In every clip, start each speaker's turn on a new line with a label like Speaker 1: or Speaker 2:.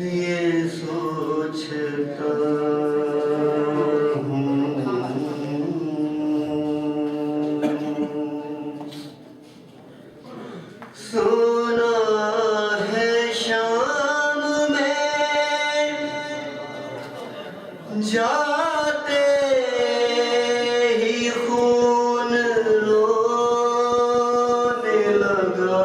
Speaker 1: یہ سوچتا ہوں سونا ہے شام میں جاتے ہی خون رونے لگا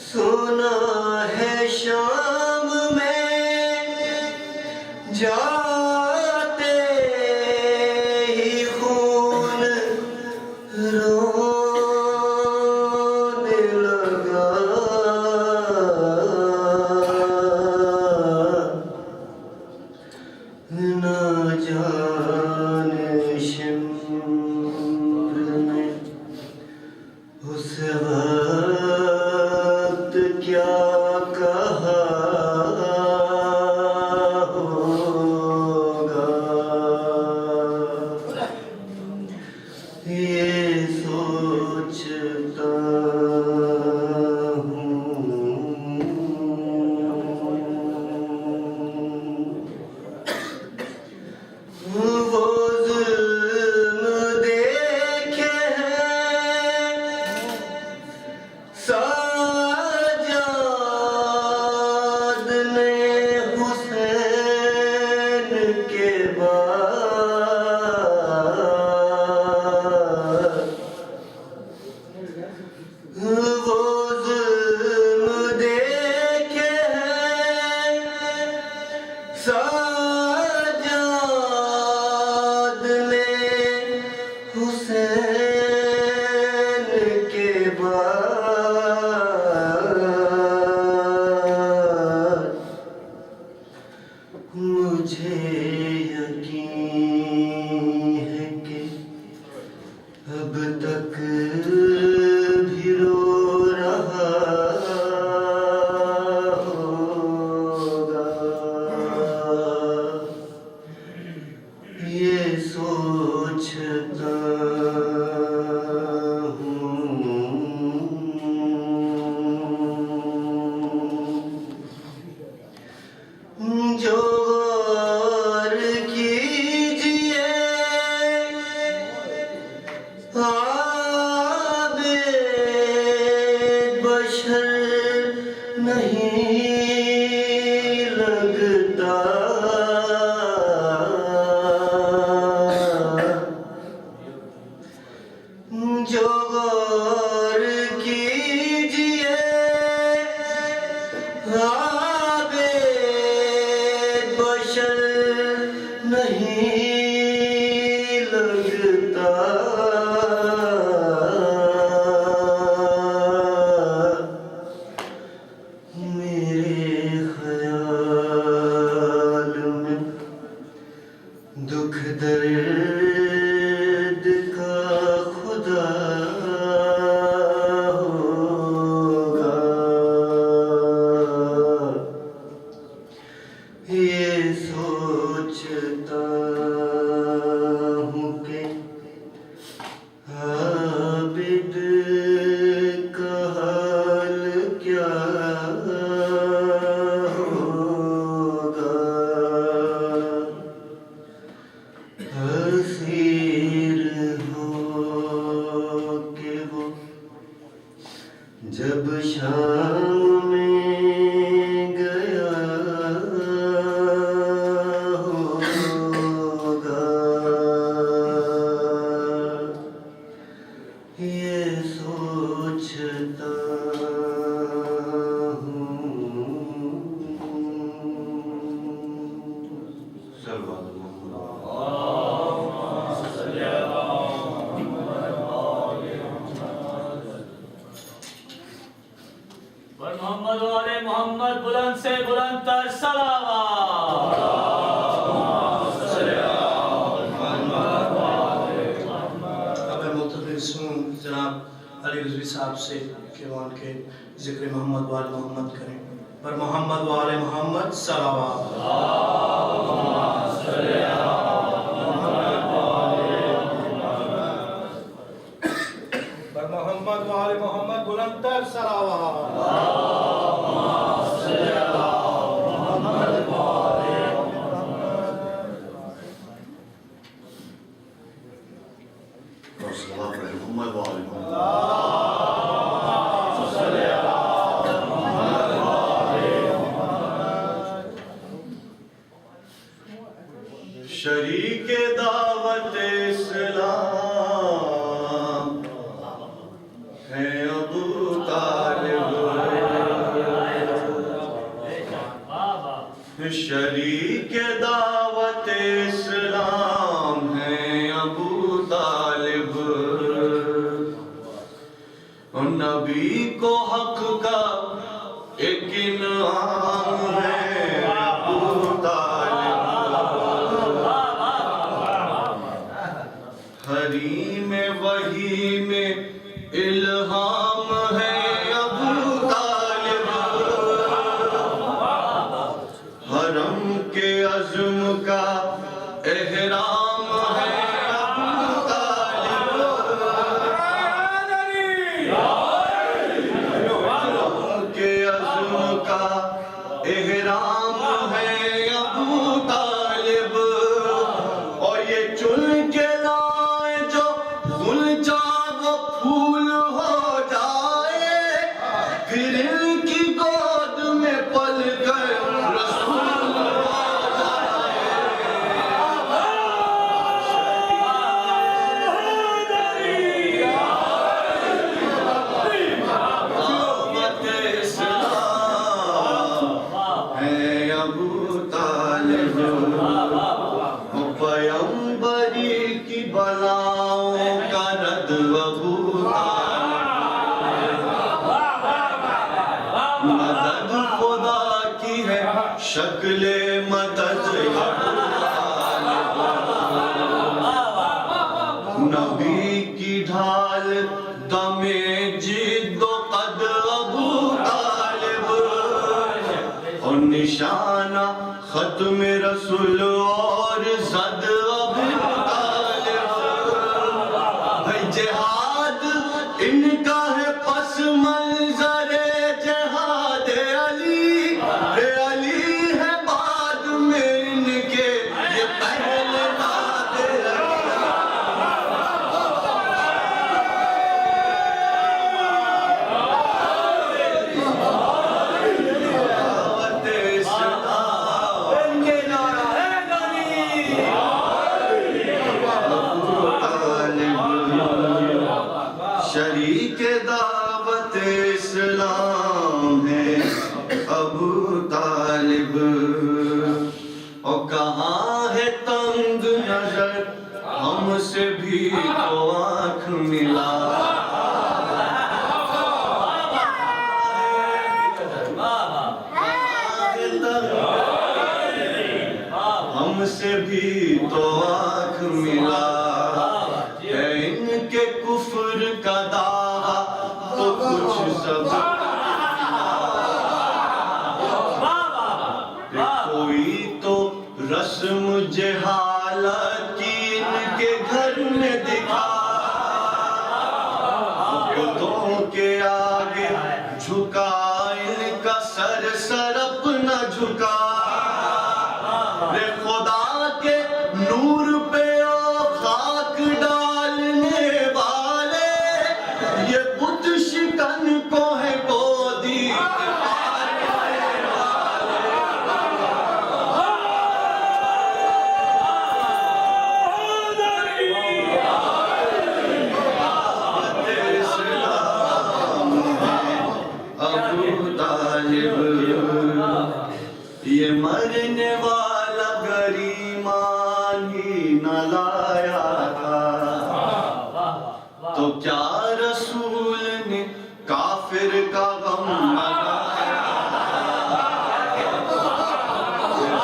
Speaker 1: سونا ہے شام میں جاتے ہی خون رونے لگا نہ جانے شمر میں اس وقت کیا کہا ہوگا یہ سوچتا وہ ظلم دیکھے ہیں سجاد نے حسین کے بعد وہ ظلم دیکھے ہیں سجاد نے حسین کے بعد مجھے یقین ہے کہ اب تک بھی رو رہا ہوگا یہ سوچتا ہوں جو غور کیجئے عابد بشر نہیں لگتا جو غور کیجئے عابد بشر نہیں لگتا میرے خیال میں دکھ درد کا خدا ہوگا یہ سوچتا ہوں کہ عابد کا حال کیا ہوگا اسیر ہو کہ وہ جب شام میں گیا ہوگا یہ سوچتا
Speaker 2: محمد والے محمد بلند سے بلند تر صلوات
Speaker 3: قبل متفق سن جناب علی رضوی صاحب سے کہ وہ ان کے ذکر محمد والے محمد کریں پر محمد والے محمد صلوات پر محمد و آل محمد بلند تر صلوات
Speaker 1: اور صلوات علی محمد و آل محمد شریک دعوت اسلام ہے ابو طالب شریک دعوت اسلام ہے ابو طالب نبی کو حق کا ایک انعام ہے ابو طالب حریم وحی میں الہام ہے ابو طالب حرم کے عزم کا احرام ہے ابو طالب حرم کے عزم کا احرام ہے ابو طالب اور یہ چن کے لائے جو غلجہ وہ پھول ہو جائے پھر ان کی گود میں پل کر رسول ہو دعوت اسلام ہے ابو طالب پیغمبری کی بلاؤں کا رد ابو طالب مدد خدا کی ہے شکل مدد ابو طالب نبی کی ڈھال دم جد و قد ابو طالب اور نشانہ ختم رسول اور زد ابو طالب بھائی جہاد ان کا ہے پس منظر جہاد علی علی ہے بعد میں ان کے یہ پہلے باد دعوت اسلام شریک دعوت اسلام ہے ابو طالب اور کہاں ہے تنگ نظر ہم سے بھی تو آنکھ ملا ہم سے بھی تو آنکھ ملا ہے ان کے کفر کا دعویٰ تو کچھ سبق کوئی تو رسم جہالت کی ان کے گھر میں دکھا بتوں کے آگے جھکا ان کا سر اپنا جھکا خدا کے نور پہ خاک ڈالنے والے یہ بت شکن کو ہے گودی ابو طالب یہ مرنے والا گریمان ہی نہ لایا تھا تو کیا رسول نے کافر کا غم منایا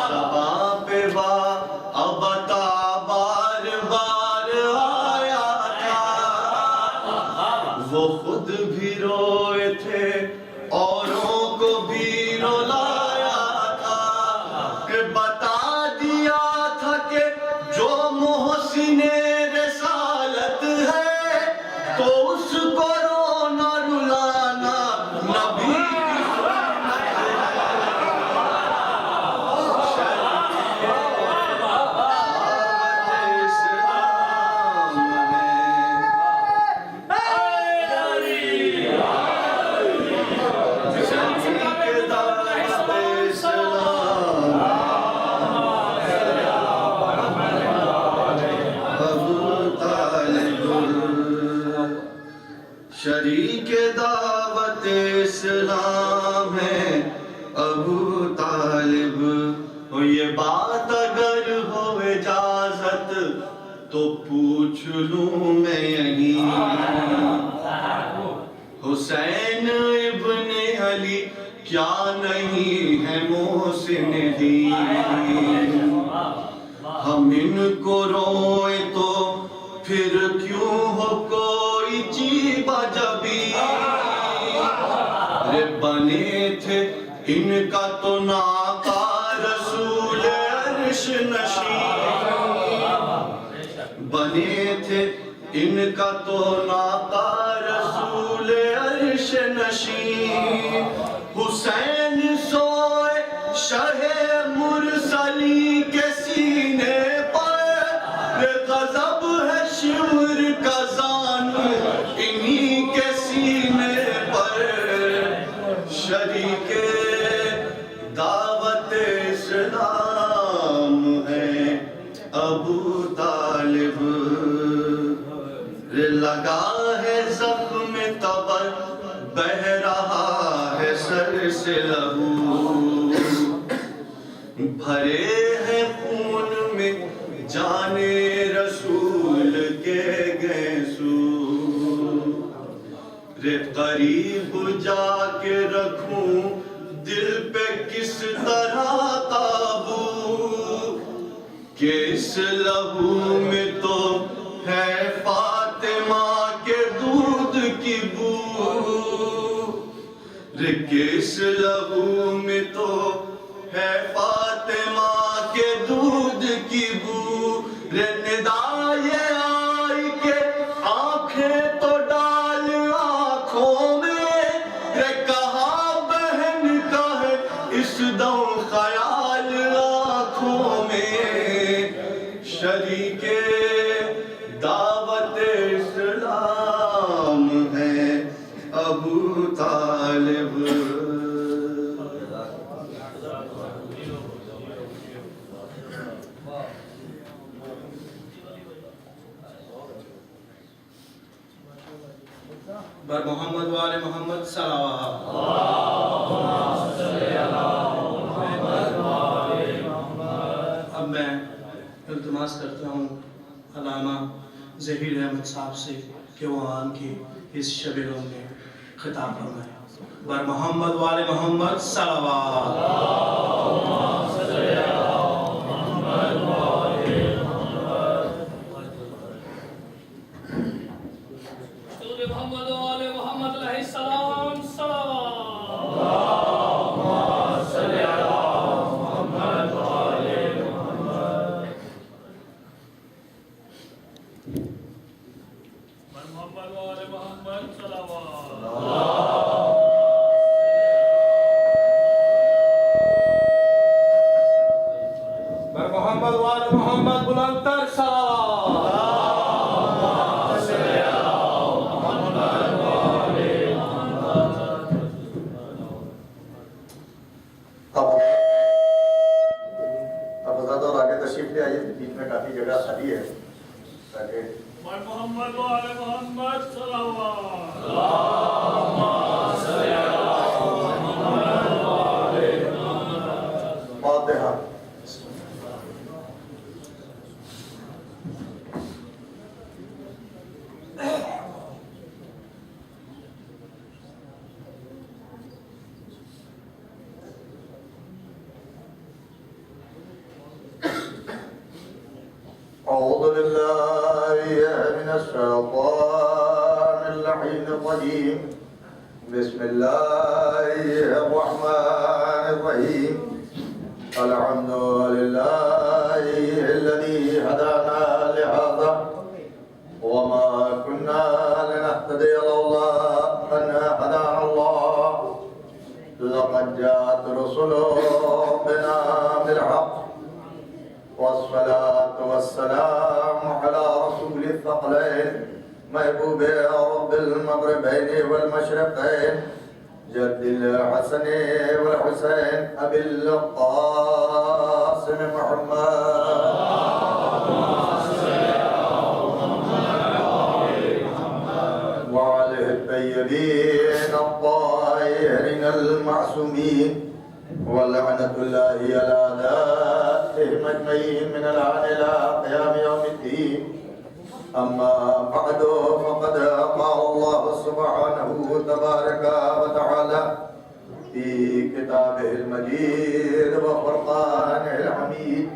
Speaker 1: سبا پہ ابتا بار بار آیا تھا وہ خود بھی روئے تھے اوروں کو بھی رلایا تھا کہ بتا دیا تھا کہ جو محسن رسالت ہے تو اس کو رونا شریک دعوت اسلام ہے ابو طالب، ہو یہ بات اگر ہو اجازت تو پوچھ لوں میں یہیں، حسین ابن علی کیا نہیں ہے محسن دین، ہم ان کو روئے تو پھر کیوں ہو کوئی چیبہ جبی، رے بنے تھے ان کا تو ناقہ رسول عرش نشین، بنے تھے ان کا تو ناقہ رسول عرش نشین، حسین سوئے شہ مرسلی کے سینے پر، غضب ہے شمر کا زانو انہی کے سینے پر، شریک دعوت اسلام ہے ابو طالب، لگا ہے زخم تبر بہ رہا ہے سر سے لہو، بھرے ہیں خون میں جان رسول کے گیسو، رے قریب جا کے رکھوں دل پہ کس طرح قابو، کہ اس لہو میں تو ہے فاطمہ کے دودھ کی بو، رے کس لہو میں تو ہے فاطمہ کے دودھ کی بو، رے ندائے آئی کے آنکھیں تو ڈال آنکھوں میں، رے کہا بہن کا ہے اس دم خیال آنکھوں میں، شریک دعوت اسلام ہے ابو طالب،
Speaker 3: بر محمد و آل محمد صلوات۔ اب میں التماس کرتا ہوں علامہ ظہیر احمد صاحب سے کہ وہ آن کی اس شب روز میں خطاب فرمائے۔ بر محمد و آل محمد صلوات۔
Speaker 2: محمد و آل محمد علیہ السلام صلوات۔ محمد و آل محمد صلوات۔
Speaker 3: بر محمد و آل محمد بلندتر صلوات۔
Speaker 4: کافی جگہ خالی ہے تاکہ
Speaker 2: محمد و آل محمد صلوات۔
Speaker 4: فاتحہ۔ أعوذ بالله من الشيطان اللعين الرجيم، بسم الله الرحمن الرحيم، الحمد لله الذي هدانا لهذا وما كنا لنهتدي لولا أن هدانا الله، لقد جاءت رسل ربنا بالحق، والصلاة والسلام على رسول الثقلين محبوب رب المغربين والمشرقين، جد الحسن والحسين أبي القاسم محمد وعليه الطيبين الطاهرين المعصومين ولعنة الله على أعدائهم أجمعين من الآن إلى قيام يوم الدين. أما بعد فقد قال الله سبحانه تبارك وتعالى في كتابه المجيد وفرقانه الحميد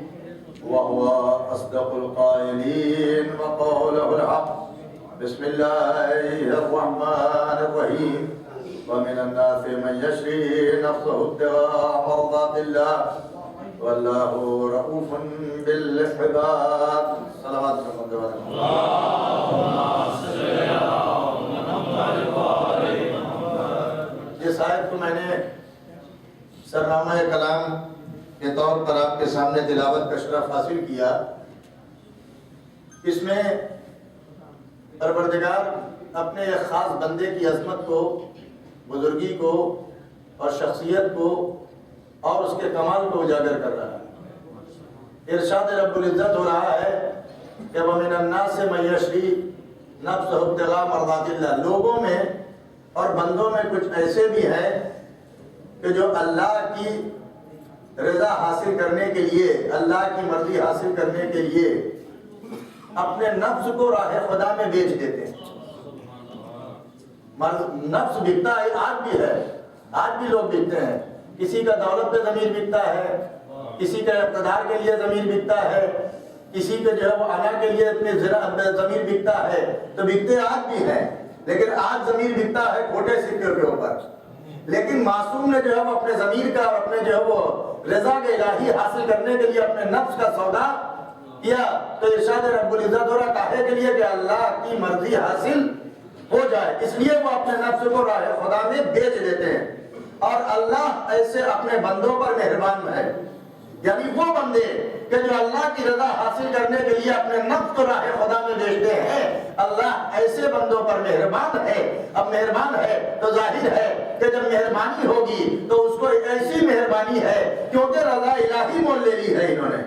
Speaker 4: وهو أصدق القائلين وقوله الحق. بسم الله الرحمن الرحيم. ومن الناس من يشري نفسه ابتغاء مرضات الله والله رؤوف بالعباد. صلوات اس آیت کو میں نے سرنامہ کلام کے طور پر آپ کے سامنے تلاوت کا شرف حاصل کیا. اس میں پروردگار اپنے ایک خاص بندے کی عظمت کو، بزرگی کو اور شخصیت کو اور اس کے کمال کو اجاگر کر رہا ہے. ارشاد رب العزت ہو رہا ہے کہ وَمِنَ النَّاسِ مَن يَشْرِي نَفْسَهُ ابْتِغَاءَ مَرْضَاتِ اللَّهِ. لوگوں میں اور بندوں میں کچھ ایسے بھی ہیں کہ جو اللہ کی رضا حاصل کرنے کے لیے، اللہ کی مرضی حاصل کرنے کے لیے اپنے نفس کو راہ خدا میں بیچ دیتے ہیں. نفس بکتا ہے، آج بھی ہے، آج بھی لوگ بکتے ہیں. کسی کا دولت پہ ضمیر بکتا ہے، کسی کا اقتدار کے لیے ضمیر بکتا ہے، کسی کے جو ہے وہ انا کے لیے ضمیر بکتا ہے. تو بکتے آج بھی ہیں، لیکن آج ضمیر بکتا ہے کھوٹے سکے کے اوپر. لیکن معصوم نے جو ہے وہ اپنے ضمیر کا اور اپنے جو ہے وہ رضا کے الہی حاصل کرنے کے لیے اپنے نفس کا سودا کیا. تو ارشاد رب العزت ہو رہا کاہے کے لیے کہ اللہ کی مرضی حاصل ہو جائے، اس لیے وہ اپنے نفس کو راہ خدا میں بیچ دیتے ہیں. اور اللہ ایسے اپنے بندوں پر مہربان ہے. یعنی وہ بندے کہ جو اللہ کی رضا حاصل کرنے کے لیے اپنے نفس کو راہ خدا میں بیچتے ہیں، اللہ ایسے بندوں پر مہربان ہے. اب مہربان ہے تو ظاہر ہے کہ جب مہربانی ہوگی تو اس کو ایسی مہربانی ہے کیونکہ رضا الہی مول لے لی ہے انہوں نے.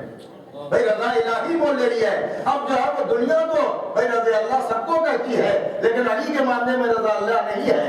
Speaker 4: بھائی رضا الہی مول لے لی ہے. اب جو ہے وہ دنیا کو بھائی رضا اللہ سب کو کہتی ہے، لیکن علی کے معاملے میں رضا اللہ نہیں ہے.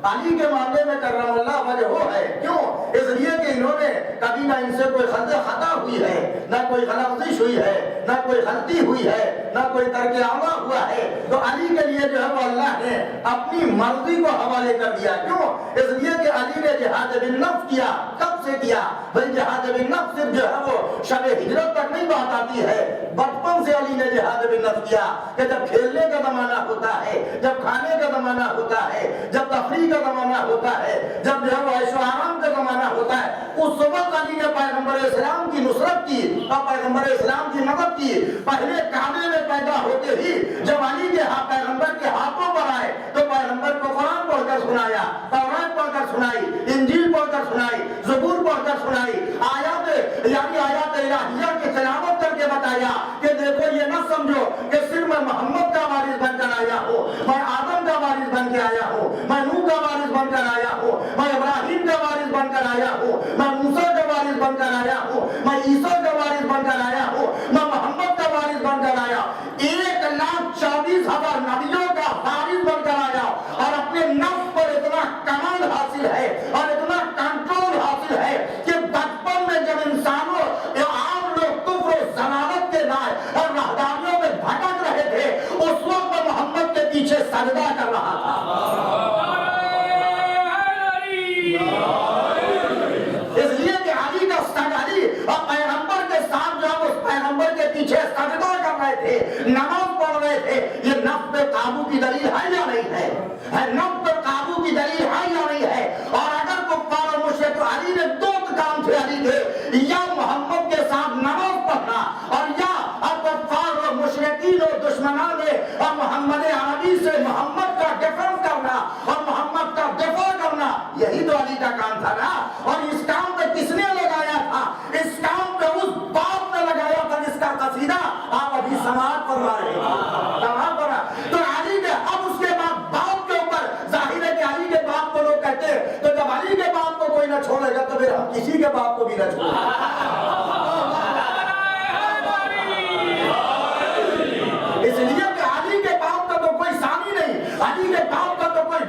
Speaker 4: علی کے معاملے میں کرم اللہ وجہ وہ ہے. کیوں؟ اس لیے کہ انہوں نے کبھی نہ ان سے کوئی خطا ہوئی ہے، نہ کوئی غلطی ہوئی ہے، نہ کوئی غلطی ہوئی ہے، نہ کوئی ترک عمل ہوا ہے. تو علی کے لیے جو ہے وہ اللہ نے اپنی مرضی کو حوالے کر دیا. کیوں؟ اس لیے کہ علی نے جہاد بالنفس کیا. کب سے کیا؟ بھائی جہاد بالنفس صرف جو ہے وہ شب ہجرت تک نہیں بات آتی ہے. بچپن سے علی نے جہاد بالنفس کیا کہ جب کھیلنے کا زمانہ ہوتا ہے، جب کھانے کا زمانہ ہوتا ہے، جب تفریح کا زمانہ ہوتا ہے، جب جو ہے وہ عیش و آرام کا زمانہ ہوتا ہے، اس وقت علی نے پیغمبر اسلام کی نصرت کی اور پیغمبر اسلام کی مدد کی. پہلے کعبے میں پیدا ہوتے ہی جب علی کے پیغمبر کے ہاتھوں پر آئے تو پیغمبر کو قرآن پڑھ کر سنایا، تورات پڑھ کر سنائی، انجیل پڑھ کر سنائی، زبور پڑھ کر سنائی، آیات الہیہ کی تلاوت کر کے بتایا کہ دیکھو یہ نہ سمجھو کہ صرف میں محمد کا وارث بن کر آیا ہوں، میں آدم کا وارث بن کے آیا ہوں، میں نوح کا وارث بن کر آیا ہوں، میں ابراہیم کا وارث بن کر آیا ہوں، میں موسیٰ کا وارث بن کر آیا ہوں، میں عیسیٰ کا وارث بن کر آیا ہوں، میں محمد کا وارث بن کر آیا. 1,40,000 نبیوں کا وارث بن کر آیا. اور اپنے نفس پر اتنا کمال حاصل ہے اور اتنا کنٹرول حاصل ہے کہ بچپن میں جب انسانوں عام لوگ کفر و ضلالت کے دائیں اور راہداریوں میں بھٹک رہے تھے، اس وقت میں محمد کے پیچھے سجدہ کر رہا تھا. اس لیے کہ علی کا علی اور پیغمبر کے ساتھ جو اس پیغمبر کے پیچھے سجدہ کر رہے تھے، نماز پڑھ رہے تھے. یہ نفس پہ قابو کی دلیل ہے یا نہیں ہے؟ نفس پہ قابو کی دلیل ہے یا نہیں ہے؟ اور اگر کفار اور مشرک تو علی نے دو کام تھے علی کے، یا محمد کے ساتھ نماز پڑھنا اور یا کفار اور مشرکین اور دشمنان نے اور محمد عربی سے محمد کا ڈیفنس کرنا اور محمد کا دفاع کرنا. یہی تو علی کا کام تھا نا. اور اس کام پہ کس نے لگایا تھا؟ اس کام پہ اس باپ نے لگایا تھا جس کا قصیدہ آپ ابھی سماعت فرما رہے ہیں. تو علی کے اب اس کے بعد باپ کے اوپر ظاہر ہے کہ علی کے باپ کو لوگ کہتے ہیں تو جب علی کے باپ کو کوئی نہ چھوڑے گا تو پھر ہم کسی کے باپ کو بھی نہ چھوڑیں گے. اس لیے کہ علی کے باپ کا تو کوئی ثانی نہیں، علی کے باپ کا تو کوئی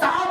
Speaker 4: 7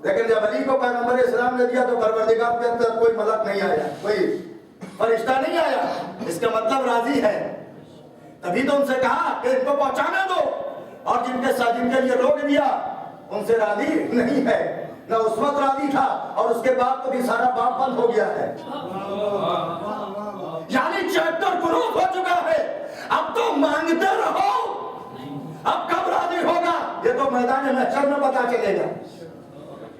Speaker 4: لیکن جب علی کو پیغمبر اسلام نے دیا تو پروردگار کے اندر کوئی ملک نہیں آیا, کوئی فرشتہ نہیں آیا. اس کا مطلب راضی ہے. تبھی تو ان سے کہا کہ ان کو پہنچانا دو, اور جن کے ساتھ جن کے لیے روک دیا ان سے راضی نہیں ہے. نہ اس وقت راضی تھا اور اس کے بعد تو بھی سارا باب بند ہو گیا ہے. یعنی چیپٹر کلوز ہو چکا ہے. اب تو مانگتے رہو, اب کب راضی ہوگا یہ تو میدان محشر میں پتا چلے گا.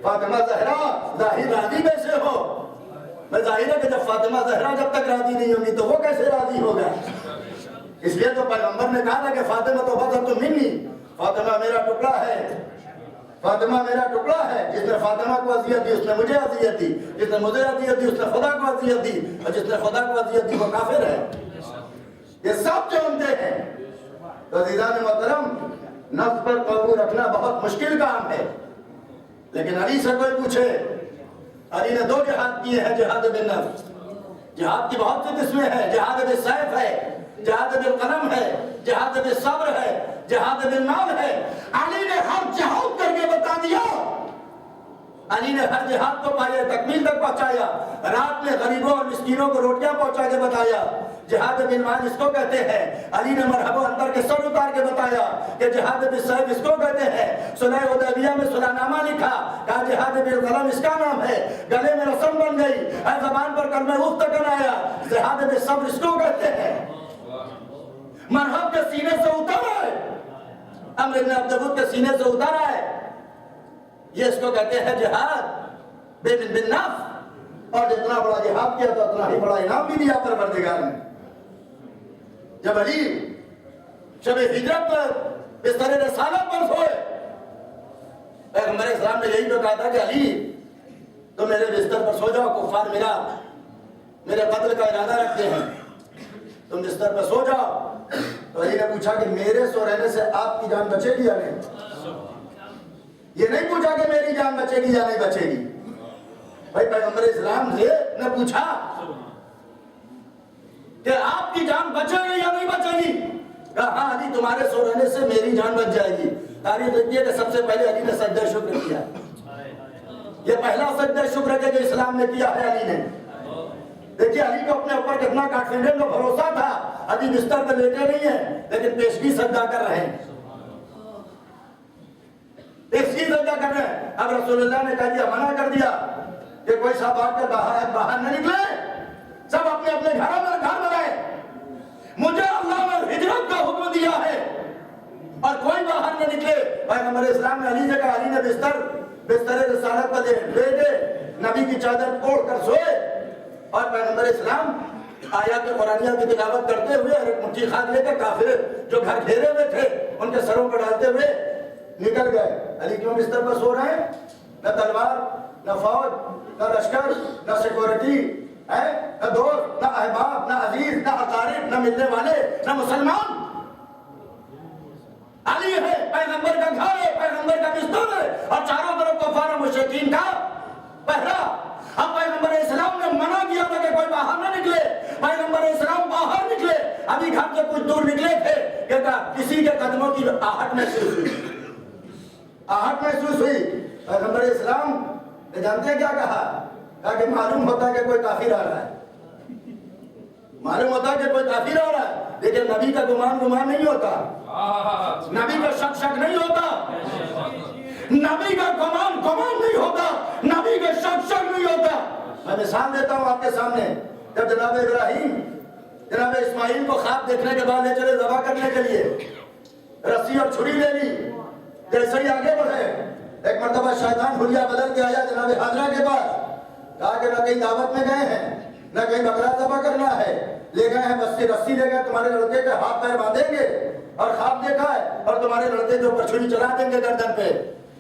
Speaker 4: فاطمہ زہرا ظاہر راضی کیسے ہو؟ میں ظاہر ہے کہ جب فاطمہ زہرا جب تک راضی نہیں ہوگی تو وہ کیسے راضی ہوگا؟ اس لیے تو پیغمبر نے کہا تھا کہ فاطمہ تو بذرۃ منی, فاطمہ میرا ٹکڑا ہے, فاطمہ میرا ٹکڑا ہے. جس نے فاطمہ کو اذیت دی اس نے مجھے اذیت دی, جس نے مجھے اذیت دی اس نے خدا کو اذیت دی, اور جس نے خدا کو اذیت دی وہ کافر ہے. یہ سب جانتے ہیں. تو عزیزان محترم, نفس پر قابو رکھنا بہت مشکل کام ہے. لیکن علی سے کوئی پوچھے, علی نے 2 جہاد کیے ہیں. جہاد بالنفس, جہاد کی بہت سی قسمیں ہیں. جہاد بالسیف ہے, جہاد بالقلم ہے, جہاد بالصبر ہے, جہاد بالمال ہے. علی نے ہر جہاد کر کے بتا دیا. علی نے ہر جہاد کو پایہ تکمیل تک پہنچایا. رات میں غریبوں اور مسکینوں کو روٹیاں پہنچا کے بتایا. جہاد بالمال اس کو کہتے ہیں. علی نے مرحبا اندر کے سر اتار کے بتایا کہ جہاد بالسیف اس کو کہتے ہیں. صلح حدیبیہ میں صلح نامہ لکھا, کہا جہاد بالقلم اس کا نام ہے. گلے میں رسم بن گئی, زبان پر کلمہ مفتقن آیا. جہاد بالصبر اس کو کہتے ہیں. مرحب کے سینے سے اترا ہے, عمرو بن عبد الود کے سینے سے اترا ہے. یہ اس کو کہتے ہیں جہاد بالنفس. اور جتنا بڑا جہاد کیا تو اتنا ہی بڑا انعام بھی دیا پروردگار نے. جب علی شب ہجرت پر بستر رسالت پر سوئے, پیغمبر اسلام نے یہی تو کہا تھا کہ علی تو میرے بستر پر سو جاؤ, کفار میرے قتل کا ارادہ رکھتے ہیں, تم بستر پر سو جاؤ. تو علی نے پوچھا کہ میرے سو رہنے سے آپ کی جان بچے گی یا نہیں؟ یہ نہیں پوچھا کہ میری جان بچے گی یا نہیں بچے گی. بھائی پیغمبر اسلام سے نے پوچھا کہ آپ کی جان بچے گی یا نہیں بچے گی؟ کہا ہاں علی تمہارے سو رہنے سے میری جان بچ جائے گی. تاریخ لکھتی ہے کہ سب سے پہلے علی نے سجدہ شکر کیا. یہ پہلا سجدہ شکر ہے کہ اسلام نے کیا ہے علی نے. دیکھیے علی کو اپنے اوپر کتنا کانفیڈنٹ اور بھروسہ تھا. علی بستر پہ لیٹے نہیں ہیں لیکن پیشگی سجدہ کر رہے ہیں, پیشگی سجدہ کر رہے ہیں. اب رسول اللہ نے کہہ دیا, منع کر دیا کہ کوئی صاحب آ کر باہر نہ نکلے, سب اپنے اپنے گھروں میں گھر میں رہے. مجھے اللہ نے ہجرت کا حکم دیا ہے اور کوئی باہر نہ نکلے. پیغمبر اسلام نے علی سے کہا, علی نے بستر رسالت پر لیٹے نبی کی چادر اوڑھ کر سوئے, اور پیغمبر اسلام آیات قرآنیہ کی تلاوت کرتے ہوئے اور ایک مٹھی خاک لے کر کافر جو گھر گھیرے ہوئے تھے ان کے سروں پر ڈالتے ہوئے نکل گئے. علی کیوں بستر پر سو رہے ہیں؟ نہ تلوار, نہ فوج, نہ لشکر, نہ سیکورٹی, نہ دوست, نہ احباب, نہ عزیز, نہ اقارب, نہ ملنے والے, نہ مسلمان. علی ہے, پیغمبر کا گھر ہے, پیغمبر کا بستر ہے, اور چاروں طرف کفار و مشرکین کا پہرا. اب پیغمبر اسلام نے منع کیا تھا کہ کوئی باہر نہ نکلے. پیغمبر اسلام باہر نکلے, ابھی گھر سے کچھ دور نکلے تھے کہ کسی کے قدموں کی آہٹ محسوس ہوئی, آہٹ محسوس ہوئی. پیغمبر اسلام نے جانتے ہیں کیا کہا؟ کہا کہ معلوم ہوتا ہے کہ کوئی کافر آ رہا ہے, معلوم ہوتا ہے کہ کوئی کافر آ رہا ہے. لیکن نبی کا گمان نہیں ہوتا, نبی کا شک نہیں ہوتا, نبی کا گمان نہیں ہوتا, نبی کا شک نہیں ہوتا. میں مثال دیتا ہوں آپ کے سامنے. جب جناب ابراہیم جناب اسماعیل کو خواب دیکھنے کے بعد لے چلے ذبح کرنے کے لیے, رسی اور چھری لے لی, جیسے ہی آگے بڑھے ایک مرتبہ شیطان حلیہ بدل کے آیا جناب حاضرہ کے پاس. کہا کہ نہ کہیں دعوت میں گئے ہیں, نہ کہیں بکرا ذبح کرنا ہے, لے گئے ہیں بس رسی لے گئے, تمہارے لڑکے کے ہاتھ پیر باندھیں گے اور خواب دیکھا ہے اور تمہارے لڑکے کے اوپر چھری چلا دیں گے گردن پہ.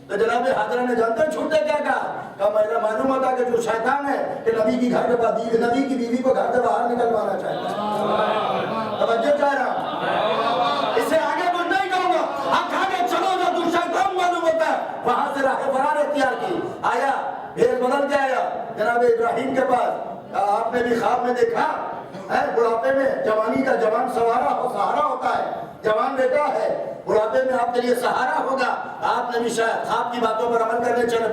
Speaker 4: تو جناب حاضرہ نے جانتے ہیں چھوٹے کیا کہا؟ میرا معلوم ہوتا کہ جو شیطان ہے کہ نبی کی گھر کے بعد نبی کی بیوی کو گھر سے باہر نکلوانا چاہتا ہے. توجہ چاہ رہا ہوں, اس سے آگے کچھ نہیں کہوں گا. اب کہا کہ چلو جو تو شیطان معلوم ہوتا ہے, وہاں سے راہ فرار اختیار کی. آیا بھیس بدل کے آیا جناب ابراہیم کے پاس. آپ نے بھی خواب میں دیکھا ہے, بڑھاپے میں جوانی کا جوان سہارا ہوتا ہے, جوان بیٹا ہے, بڑھاپے میں آپ کے لیے سہارا ہوگا. آپ نے بھی شاید خواب کی باتوں پر عمل کرنے چلے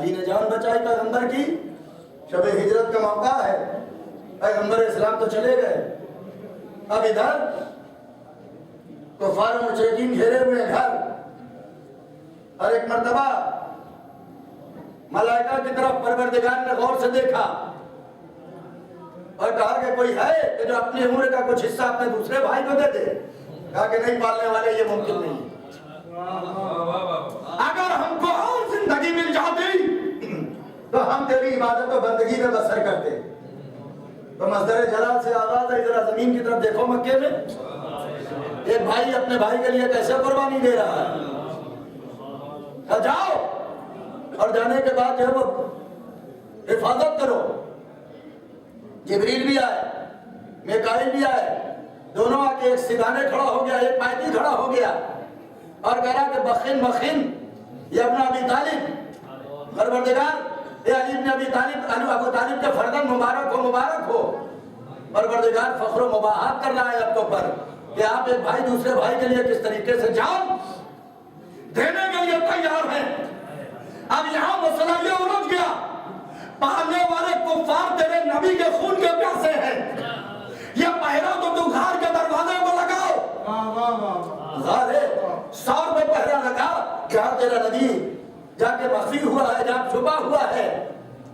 Speaker 4: علی نے جان بچائی پیغمبر کی. شب ہجرت کا موقع ہے, پیغمبر اسلام تو چلے گئے, اب ادھر کفار و مشرکین گھیرے ہوئے گھر. اور ایک مرتبہ ملائکہ کی طرف پروردگار نے غور سے دیکھا اور کہا کہ کوئی ہے کہ جو اپنی عمر کا کچھ حصہ اپنے دوسرے بھائی کو دے دے. کہا کہ نہیں پالنے والے, یہ ممکن نہیں. اگر ہم کو اور زندگی مل جاتی تو ہم تیری عبادت و بندگی میں بسر کرتے. تو مصدر جلال سے آواز ہے, ذرا زمین کی طرف دیکھو مکے میں, ایک بھائی اپنے بھائی کے لیے کیسے قربانی دے رہا ہے. جاؤ, اور جانے کے بعد جو ہے وہ حفاظت کرو. جبریل بھی آئے, میکائیل بھی آئے, دونوں آ کے ایک سیدھانے کھڑا ہو گیا, ایک پایتی کھڑا ہو گیا اور کہا کہ بخن بخن یہ ابن ابی طالب, پروردگار یہ علی ابن ابی طالب, ابو طالب کے فرزند مبارک ہو, مبارک ہو. پروردگار فخر و مباحت کر رہا ہے آپ کے اوپر کہ آپ ایک بھائی دوسرے بھائی کے لیے کس طریقے سے جان دینے کے لیے تیار ہیں. اب یہاں مسئلہ یہ الجھ گیا, پالنے والے کفار تیرے نبی کے خون کے پیاسے ہیں, یہ پہرا تو گھر کے دروازے کو لگاؤ. غار 100 روپے پہرا لگا, جہاں تیرا نبی جا کے مخفی ہوا ہے, جہاں چھپا ہوا ہے,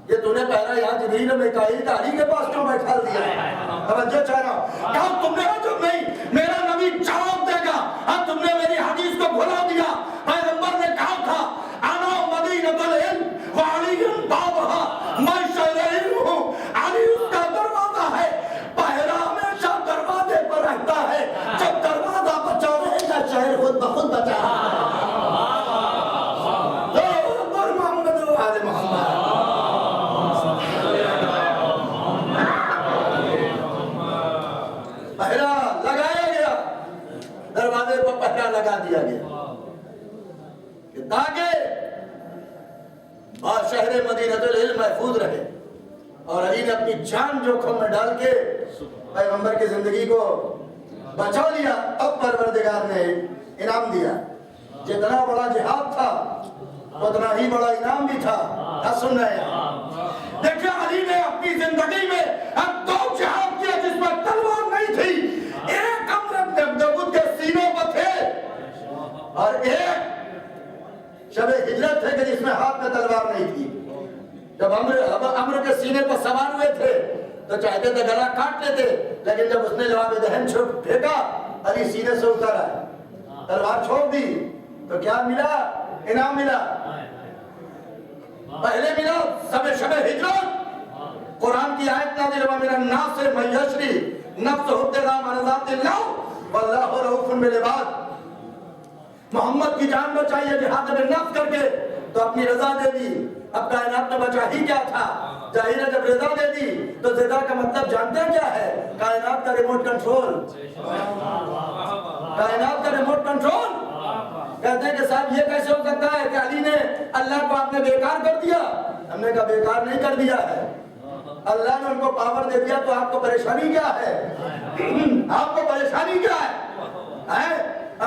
Speaker 4: یہ تو نے پہرا یہاں جبریل و میکائیل کا علی کے پاس کیوں بیٹھا دیا ہے؟ توجہ چاہ رہا ہوں. کہا تم نے جو نہیں, میرا نبی جواب دے گا. اب تم نے میری حدیث کو بھلا دیا. پیغمبر نے کہا تھا انا مدینۃ العلم وعلی بابها, میں شہر علم ہوں, علی اس کا دروازہ ہے. پہرا ہمیشہ دروازے پر رہتا ہے, جب دروازہ بچا رہے گا شہر خود بخود بچا رہا ہے. لگا دیا گیا کہ تاکہ شہر مدینۃ العلم محفوظ رہے. اور علی نے اپنی جان جوخم میں ڈال کے پیغمبر کی زندگی کو بچا لیا. اب پروردگار نے انعام دیا. جتنا بڑا جہاد تھا اتنا ہی بڑا انعام بھی تھا. سن رہے ہیں, دیکھیں علی نے اپنی زندگی میں اب 2 جہاد کیا جس میں تلوار نہیں تھی. ایک عمرو بن عبد ود کے سینوں پر تھے اور ایک شب ہجرت تھے کہ جس میں ہاتھ میں تلوار نہیں تھی. جب عمرو کے سینے پر سوار ہوئے تھے تو چاہتے تھے گلا کاٹ لیتے, لیکن جب اس نے جواب دہن چھوڑ پھینکا, علی سینے سے اتر آئے, تلوار چھوڑ دی تو کیا ملا؟ انعام ملا. پہلے ملا شب ہجرت, قرآن کی آیت نازل ہوا من الناس من یشری نفسہ ابتغاء مرضات اللہ واللہ رؤوف بالعباد. محمد کی جان بچائی جہاد میں نفس کر کے تو اپنی رضا دے دی. اب کائنات میں بچا ہی کیا تھا؟ ظاہر ہے جب رضا دے دی تو رضا کا مطلب جانتے ہیں کیا ہے؟ کائنات کا ریموٹ کنٹرول. کائنات کا ریموٹ کنٹرول. کہتے ہیں کہ صاحب یہ کیسے ہو سکتا ہے کہ علی نے اللہ کو آپ نے بیکار کر دیا؟ ہم نے کہا بیکار نہیں کر دیا ہے, اللہ نے ان کو پاور دے دیا. تو آپ کو پریشانی کیا ہے؟ آپ کو پریشانی کیا ہے؟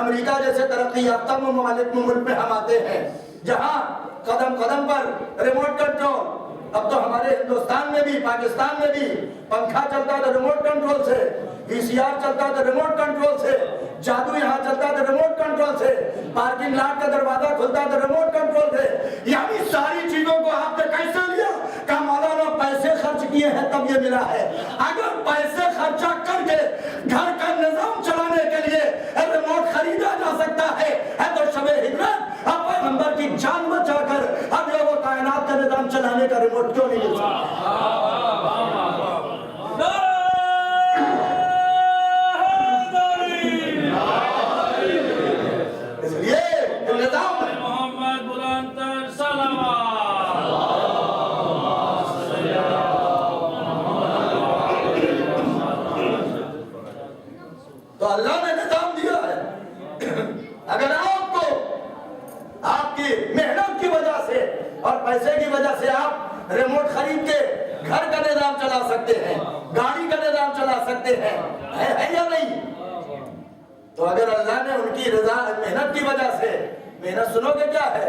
Speaker 4: امریکہ جیسے ترقی یافتہ ممالک ملک میں ہم آتے ہیں جہاں قدم قدم پر ریموٹ کنٹرول. اب تو ہمارے ہندوستان میں بھی, پاکستان میں بھی پنکھا چلتا تھا ریموٹ کنٹرول سے, وی سی آر چلتا تھا ریموٹ کنٹرول سے, جادو یہاں چلتا تھا ریموٹ کنٹرول سے, پارکنگ لاٹ کا دروازہ کھلتا تھا ریموٹ کنٹرول سے. یعنی ساری چیزوں کو آپ نے کیسے لیا؟ کہ مولانا پیسے خرچ کیے ہیں تب یہ ملا ہے. اگر پیسے خرچہ کر کے گھر کا نظام چلانے کے لیے ریموٹ خریدا جا سکتا ہے تو شب ہجرت اب پیغمبر کی جان بچا کر اب یہ وہ کائنات کا نظام چلانے کا ریموٹ کیوں نہیں مل سکتا؟ اس لیے نظام
Speaker 2: محمد بلند تر صلوات.
Speaker 4: تو اللہ نے نظام دیا ہے. اگر آپ کو آپ کی محنت کی وجہ سے اور پیسے کی وجہ سے آپ ریموٹ خرید کے گھر کا نظام چلا سکتے ہیں, گاڑی کا نظام چلا سکتے ہیں, ہے یا نہیں؟ تو اگر اللہ نے ان کی رضا محنت کی وجہ سے, محنت سنو گے کیا ہے,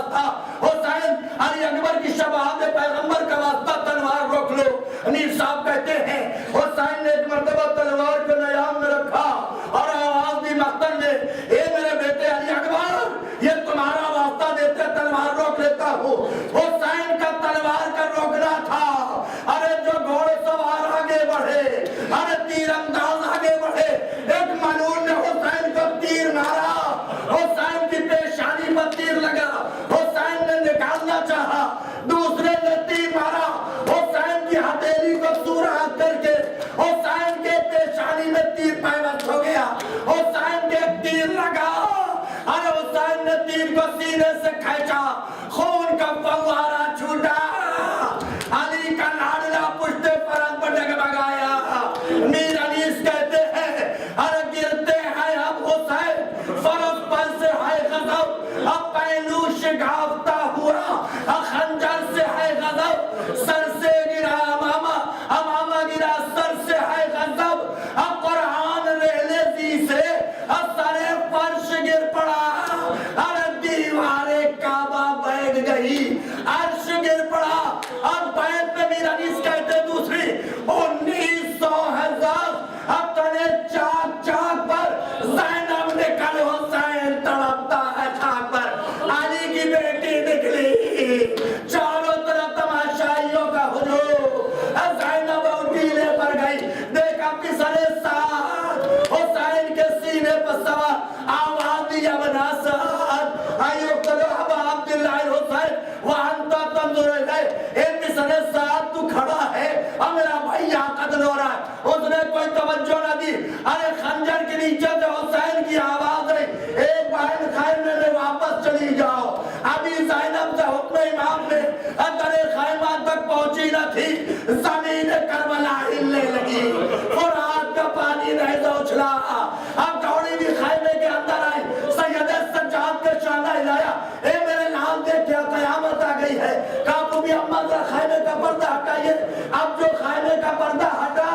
Speaker 4: واسطہ حسین علی اکبر کی شفاعت پیغمبر کا واسطہ تلوار روک لو. امیر صاحب کہتے ہیں حسین نے ایک مرتبہ تلوار کو نیام میں رکھا اور آواز دی مقتل میں، اے میرے بیٹے علی اکبر یہ تمہارا واسطہ دیتے تلوار روک لیتا ہوں. حسین کا تلوار کا روکنا تھا. ارے جو گھوڑے سوار آگے بڑھے، ارے تیر انداز آگے بڑھے، ایک ملعون نے حسین کو تیر مارا، حسین کی پیشانی پر تیر لگا، حسین نے نکالنا چاہا، دوسرے نے تیر مارا، حسین کی ہتھیلی کو سوراخ کر کے حسین کے پیشانی میں تیر پیوست ہو گیا. حسین کے تیر لگا، ارے حسین نے تیر کو سینے سے کھینچا، خون کا فوارہ چھوٹا، علی کا لاڈلا پشت فرنگ پر ڈگمگایا. میر انیس کہتے ہیں ارے گرتے ہیں اب حسین، فرس پر سے ہے غضب، اب پہلو شگافتا ہوا، خنجر سے ہے غضب، سر سے گرا امامہ، امامہ گرا سر سے ہے غضب، اب قرآن ریلیزی سے اب سر فرش گر پڑا، ارے دیوارے کعبہ بیٹھ گئی، عرش گر پڑا. اب بیت میں میر انیس کہتے دوسری 1900 ہزار اب تنے چاک چاک پر زینب نکل، حسین تڑپتا ہے چھاک پر، علی کی بیٹی نکلی، چاروں طرف تماشائیوں کا ہجوم، زینب اٹیلے پر گئی، دیکھا پسرے ساتھ حسین کے سینے پر سوار، آواز دیا بنا ساتھ ایوب تلو اب عبداللہ حسین وانتا تنظر ہے، اے پسرے ساتھ تو کھڑا ہے اور میرا بھائیہ قتل ہو رہا ہے. اس نے کوئی توجہ نہ دی. ارے خنجر کے نیچے سے حسین کی آواز رہی، ایک بہن خیمے میں واپس چلی جاؤ. ابھی زینب سے حکم امام نے اندر خیمہ تک پہنچی نہ تھی، زمین کربلا ہلنے لگی، فرات کا پانی نہیں اچھلا. اب دوڑی بھی خیمے کے اندر آئی، سید سجاد کے شانہ ہلایا، اے میرے نام دے کیا قیامت آ گئی ہے. کہا بھی اما ذرا خیمے کا پردہ ہٹائیے. اب جو خیمے کا پردہ ہٹا،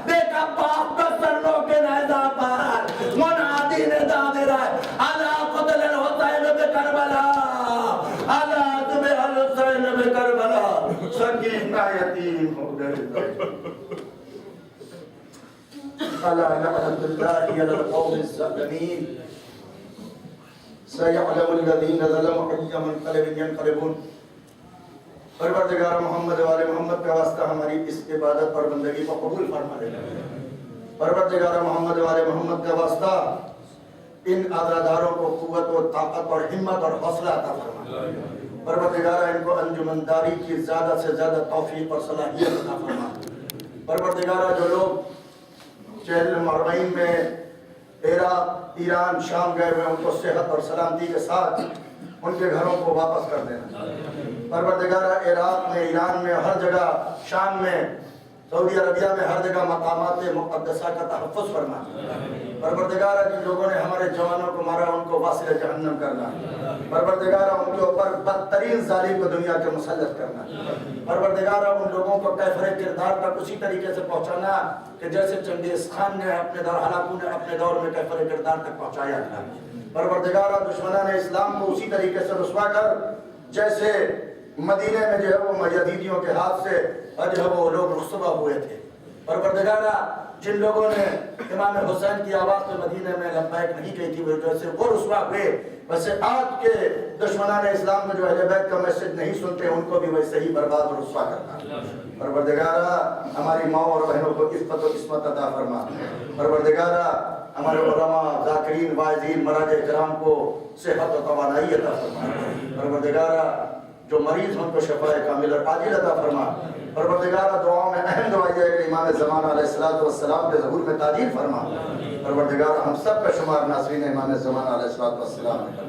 Speaker 4: دیکھا باپ کا سرنوں کے نیزہ پر منادی نے داد رہا ہے، الا قتل الحسین بکربلا، الا تمہیں الحسین بکربلا. سکینہ یتیم ہو گئے. الا لعنت اللہ علی القوم الظالمین، سيعلم الذين ظلموا أي منقلب ينقلبون. پروردگار محمد و آل محمد کا واسطہ ہماری اس عبادت اور بندگی کو قبول فرما لے. پروردگار محمد و آل محمد کا واسطہ ان عزاداروں کو قوت و طاقت اور ہمت اور حوصلہ عطا فرما. پروردگار ان کو انجمنداری کی زیادہ سے زیادہ توفیق اور صلاحیت عطا فرما. پروردگار جو لوگ چہل مرعین میں عراق، ایران، شام گئے ہوئے ان کو صحت اور سلامتی کے ساتھ ان کے گھروں کو واپس کر دینا. پروردگارہ عراق میں، ایران میں، ہر جگہ، شام میں، سعودی عربیہ میں، ہر جگہ مقامات مقدسہ کا تحفظ فرما. پروردگارہ جن لوگوں نے ہمارے جوانوں کو مارا ان کو واصل جہنم کرنا. پروردگارہ ان کے اوپر بدترین ظالم کو دنیا کے مسلط کرنا. پروردگارہ ان لوگوں کو کیفر کردار تک اسی طریقے سے پہنچانا کہ جیسے چنگیز خان نے اپنے دور، ہلاکو نے اپنے دور میں کیفر کردار تک پہنچایا تھا. پروردگارہ دشمنان اسلام کو اسی طریقے سے رسوا کر جیسے مدینے میں جو ہے وہ یزیدیوں کے ہاتھ سے جو ہے وہ لوگ رسوا ہوئے تھے. پروردگارہ جن لوگوں نے امام حسین کی آواز میں مدینے میں لبیک نہیں کہی تھی، وہ جیسے وہ رسوا ہوئے، ویسے آج کے دشمنان اسلام میں جو اہل بیت کا میسج نہیں سنتے ان کو بھی ویسے ہی برباد اور رسوا کرنا. پروردگارہ ہماری ماں اور بہنوں کو عفت و عصمت عطا فرما. پروردگارہ ہمارے علماء، ذاکرین، واعظین، مراجع کرام کو صحت و توانائی عطا فرما. پروردگارہ جو مریض ان کو شفاء کامل اور عاجل عطا فرما. پروردگارہ دعاؤں میں اہم دعا یہ ہے کہ امام زمان علیہ السلام کے ظہور میں تاجیل فرما. پروردگارہ ہم سب کا شمار ناظرین امام زمان علیہ السلام میں